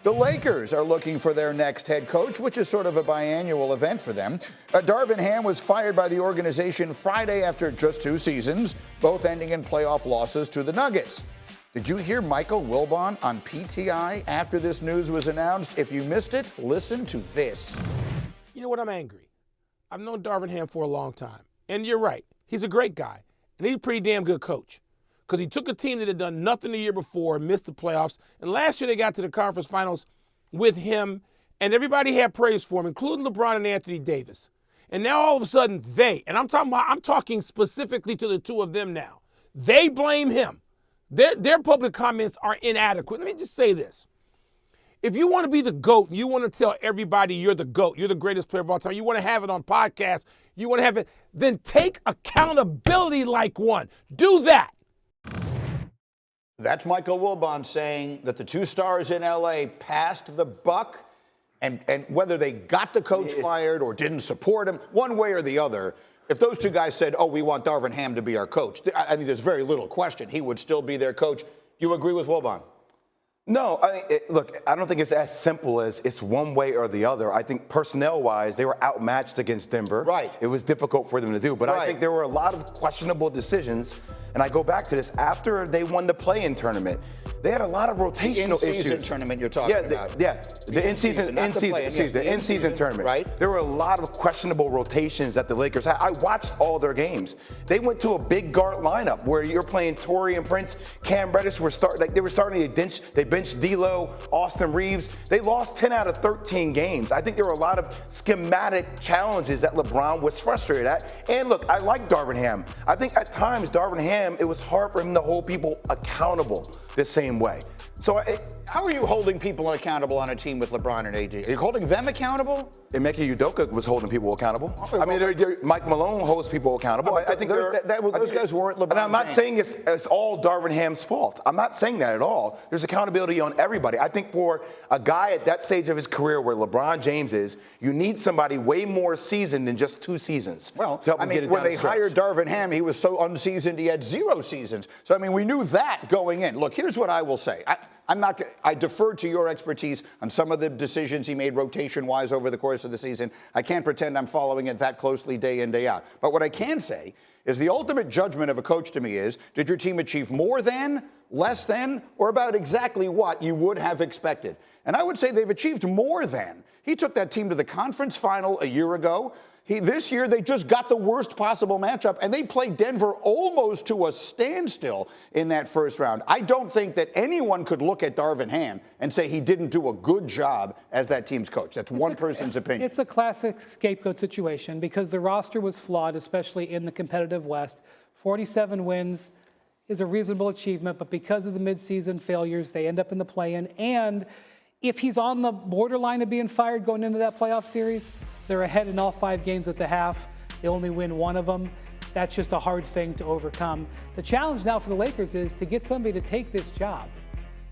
The Lakers are looking for their next head coach, which is sort of a biannual event for them. Darvin Ham was fired by the organization Friday after just 2 seasons, both ending in playoff losses to the Nuggets. Did you hear Michael Wilbon on PTI after this news was announced? If you missed it, listen to this. You know what? I'm angry. I've known Darvin Ham for a long time. And you're right. He's a great guy. And he's a pretty damn good coach. Because he took a team that had done nothing the year before and missed the playoffs. And last year they got to the conference finals with him. And everybody had praise for him, including LeBron and Anthony Davis. And now all of a sudden I'm talking specifically to the two of them now. They blame him. Their public comments are inadequate. Let me just say this. If you want to be the GOAT, you want to tell everybody you're the GOAT, you're the greatest player of all time, you want to have it on podcasts, you want to have it, then take accountability like one. Do that. That's Michael Wilbon saying that the 2 stars in L.A. passed the buck, and whether they got the coach fired or didn't support him, one way or the other, if those 2 guys said, oh, we want Darvin Ham to be our coach, I think there's very little question he would still be their coach. Do you agree with Wilbon? No, look, I don't think it's as simple as it's one way or the other. I think personnel-wise, they were outmatched against Denver. Right. It was difficult for them to do. But I think there were a lot of questionable decisions. And I go back to this. After they won the play-in tournament, they had a lot of rotational issues. In-season tournament you're talking about. The in-season tournament. Right. There were a lot of questionable rotations that the Lakers had. I watched all their games. They went to a big guard lineup where you're playing Taurean Prince, Cam Reddish they were starting to bench. They benched D'Lo, Austin Reeves. They lost 10 out of 13 games. I think there were a lot of schematic challenges that LeBron was frustrated at. And look, I like Darvin Ham. I think at times Darvin Ham, it was hard for him to hold people accountable the same way. So how are you holding people accountable on a team with LeBron and AD? Are you holding them accountable? Ime Udoka was holding people accountable. I mean, Mike Malone holds people accountable. I think those guys weren't LeBron. And I'm not James. saying it's all Darvin Ham's fault. I'm not saying that at all. There's accountability on everybody. I think for a guy at that stage of his career where LeBron James is, you need somebody way more seasoned than just 2 seasons. Well, to help him get it when down they the stretch. hired Darvin Ham, he was so unseasoned he had 0 seasons. So, I mean, we knew that going in. Look, here's what I will say. I defer to your expertise on some of the decisions he made rotation-wise over the course of the season. I can't pretend I'm following it that closely day in, day out. But what I can say is the ultimate judgment of a coach to me is, did your team achieve more than, less than, or about exactly what you would have expected? And I would say they've achieved more than. He took that team to the conference final a year ago. This year, they just got the worst possible matchup, and they played Denver almost to a standstill in that first round. I don't think that anyone could look at Darvin Ham and say he didn't do a good job as that team's coach. That's one person's opinion. It's a classic scapegoat situation because the roster was flawed, especially in the competitive West. 47 wins is a reasonable achievement, but because of the midseason failures, they end up in the play-in. And if he's on the borderline of being fired going into that playoff series, they're ahead in all 5 games at the half. They only win 1 of them. That's just a hard thing to overcome. The challenge now for the Lakers is to get somebody to take this job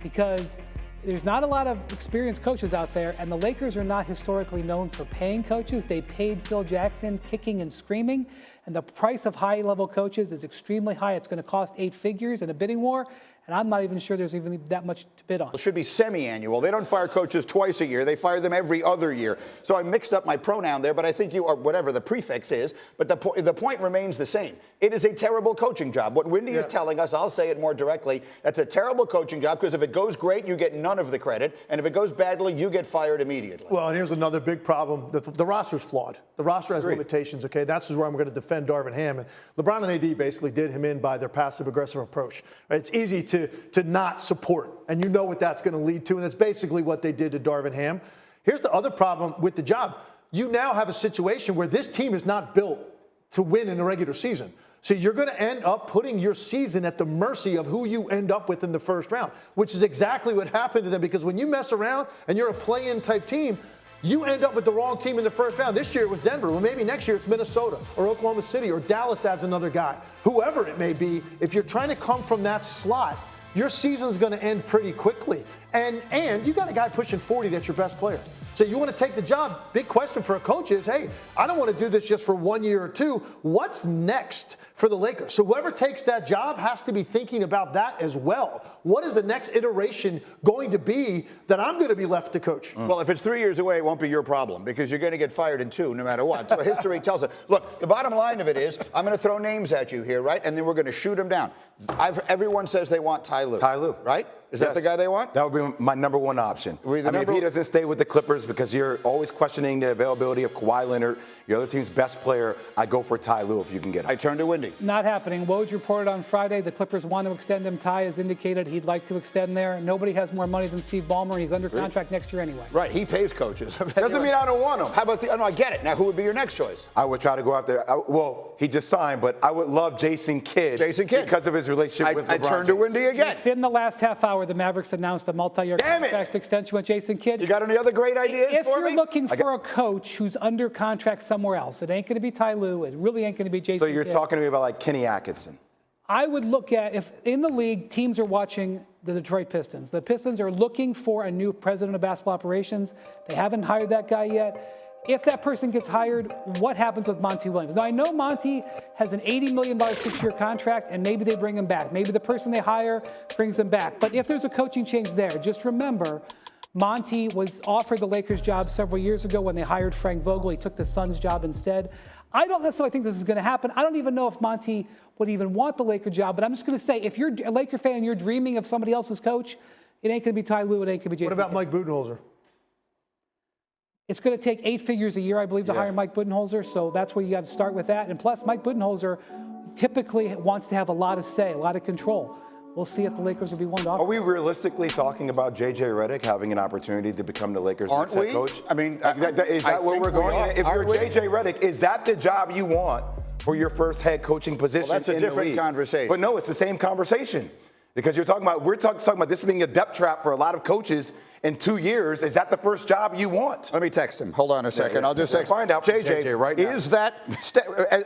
because there's not a lot of experienced coaches out there, and the Lakers are not historically known for paying coaches. They paid Phil Jackson kicking and screaming, and the price of high-level coaches is extremely high. It's going to cost 8 figures in a bidding war, and I'm not even sure there's even that much to bid on. It should be semi-annual. They don't fire coaches twice a year. They fire them every other year. So I mixed up my pronoun there, but I think you are whatever the prefix is. But the point remains the same. It is a terrible coaching job. What Windy is telling us, I'll say it more directly, that's a terrible coaching job because if it goes great, you get none of the credit. And if it goes badly, you get fired immediately. Well, and here's another big problem. The roster's flawed. The roster has limitations, okay? That's where I'm going to defend Darvin Ham. And LeBron and AD basically did him in by their passive-aggressive approach. Right? It's easy to not support, and you know what that's going to lead to, and that's basically what they did to Darvin Ham. Here's the other problem with the job. You now have a situation where this team is not built to win in the regular season. So you're going to end up putting your season at the mercy of who you end up with in the first round, which is exactly what happened to them, because when you mess around and you're a play-in type team, you end up with the wrong team in the first round. This year it was Denver. Well, maybe next year it's Minnesota or Oklahoma City or Dallas adds another guy. Whoever it may be, if you're trying to come from that slot, your season's going to end pretty quickly. And you got a guy pushing 40 that's your best player. So you want to take the job. Big question for a coach is, hey, I don't want to do this just for 1 year or two. What's next for the Lakers? So whoever takes that job has to be thinking about that as well. What is the next iteration going to be that I'm going to be left to coach? Well, if it's 3 years away, it won't be your problem because you're going to get fired in 2 no matter what. That's what history tells us. Look, the bottom line of it is I'm going to throw names at you here, right? And then we're going to shoot them down. everyone says they want Ty Lue. Ty Lue. Right? Is that the guy they want? That would be my number one option. If he doesn't stay with the Clippers, because you're always questioning the availability of Kawhi Leonard, your other team's best player, I go for Ty Lue if you can get him. I turn to Windy. Not happening. Woj reported on Friday the Clippers want to extend him. Ty has indicated he'd like to extend there. Nobody has more money than Steve Ballmer. He's under contract next year anyway. Right. He pays coaches. Doesn't mean I don't want him. How about the? Oh, no, I get it. Now, who would be your next choice? I would try to go out there. Well, he just signed, but I would love Jason Kidd. Jason Kidd. Because of his relationship with LeBron. I turn to Windy again. In the last half hour, the Mavericks announced a multi-year contract extension with Jason Kidd. You got any other great ideas if for me? you're looking for a coach who's under contract somewhere else, it ain't going to be Ty Lue. It really ain't going to be Jason Kidd. So you're talking to me about like Kenny Atkinson. I would look at, if in the league, teams are watching the Detroit Pistons. The Pistons are looking for a new president of basketball operations. They haven't hired that guy yet. If that person gets hired, what happens with Monty Williams? Now, I know Monty has an $80 million 6-year contract, and maybe they bring him back. Maybe the person they hire brings him back. But if there's a coaching change there, just remember, Monty was offered the Lakers job several years ago when they hired Frank Vogel. He took the Suns job instead. I don't necessarily think this is going to happen. I don't even know if Monty would even want the Laker job, but I'm just going to say, if you're a Laker fan and you're dreaming of somebody else's coach, it ain't going to be Ty Lue, it ain't going to be Jason What about Kidd. Mike Budenholzer? It's going to take 8 figures a year, I believe, to hire Mike Budenholzer, so that's where you got to start with that. And plus, Mike Budenholzer typically wants to have a lot of say, a lot of control. We'll see if the Lakers will be one to offer. Are we realistically talking about J.J. Redick having an opportunity to become the Lakers' next head coach? I mean, is that where we're going? If you're J.J. Redick, is that the job you want for your first head coaching position? Well, that's a different conversation. But no, it's the same conversation. Because we're talking about this being a depth trap for a lot of coaches in 2 years. Is that the first job you want? Let me text him. Hold on a second. I'll just find out from JJ right now. Is that,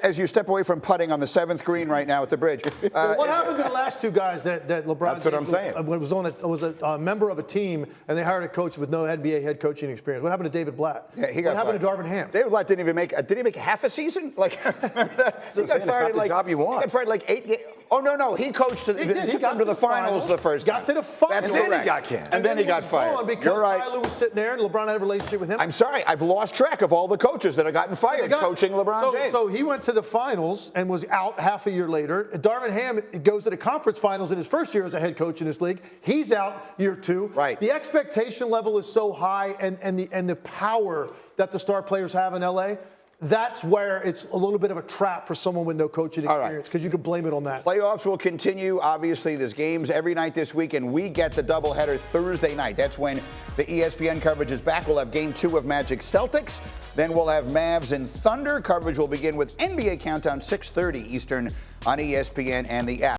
as you step away from putting on the 7th green right now at the bridge? What happened to the last two guys that LeBron? That's what I'm saying. Was a member of a team, and they hired a coach with no NBA head coaching experience. What happened to David Blatt? Yeah, what happened to Darvin Ham? David Blatt didn't even make. Did he make half a season? Like, remember that? He got fired in the job you want. He got fired like 8 games. Oh no, he coached. He got to the finals the first time. Got to the finals. That's and then correct. he got canned. And then he got fired. Because You're right. Ty Lue was sitting there, and LeBron had a relationship with him. I'm sorry, I've lost track of all the coaches that have gotten fired coaching LeBron James. So he went to the finals and was out half a year later. Darvin Ham goes to the conference finals in his first year as a head coach in this league. He's out year 2. Right. The expectation level is so high, and the power that the star players have in LA. That's where it's a little bit of a trap for someone with no coaching experience, because you can blame it on that. Playoffs will continue. Obviously, there's games every night this week, and we get the doubleheader Thursday night. That's when the ESPN coverage is back. We'll have Game 2 of Magic Celtics. Then we'll have Mavs and Thunder. Coverage will begin with NBA Countdown 6:30 Eastern on ESPN and the app.